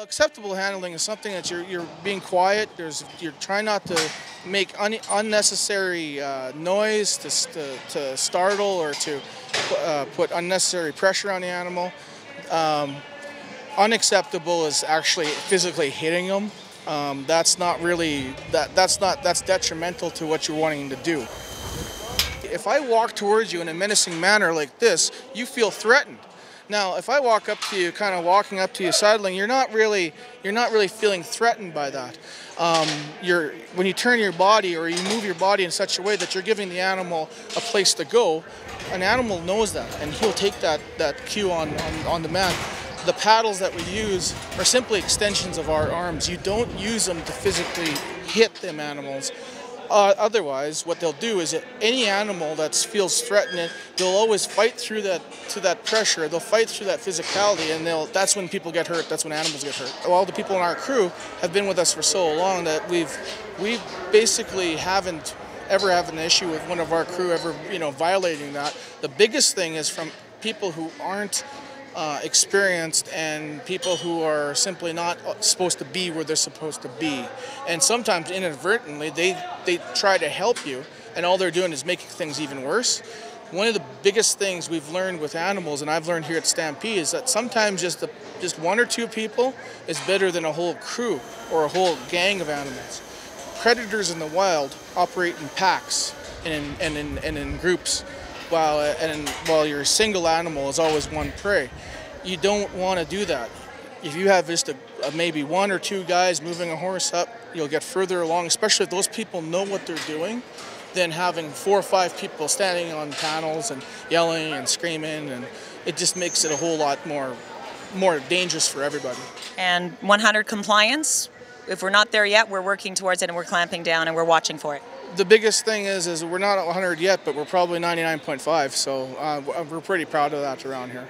Acceptable handling is something that you're being quiet. You're trying not to make unnecessary noise to startle or to put unnecessary pressure on the animal. Unacceptable is actually physically hitting them. That's not really that's detrimental to what you're wanting to do. If I walk towards you in a menacing manner like this, you feel threatened. Now, if I walk up to you, kind of walking up to you, sidling, you're not really feeling threatened by that. When you turn your body or you move your body in such a way that you're giving the animal a place to go, an animal knows that, and he'll take that cue on demand. The paddles that we use are simply extensions of our arms. You don't use them to physically hit them animals. Otherwise, what they'll do is that any animal that feels threatened, they'll always fight through that pressure. They'll fight through that physicality, and that's when people get hurt. That's when animals get hurt. All the people in our crew have been with us for so long that we basically haven't ever had an issue with one of our crew ever violating that. The biggest thing is from people who aren't experienced and people who are simply not supposed to be where they're supposed to be. And sometimes inadvertently they try to help you, and all they're doing is making things even worse. One of the biggest things we've learned with animals, and I've learned here at Stampede, is that sometimes just one or two people is better than a whole crew or a whole gang of animals. Predators in the wild operate in packs and in groups, while your single animal is always one prey. You don't want to do that. If you have just maybe one or two guys moving a horse up, you'll get further along, especially if those people know what they're doing, than having 4 or 5 people standing on panels and yelling and screaming, and it just makes it a whole lot more dangerous for everybody. And 100 compliance, if we're not there yet, we're working towards it and we're clamping down and we're watching for it. The biggest thing is we're not at 100 yet, but we're probably 99.5, so we're pretty proud of that around here.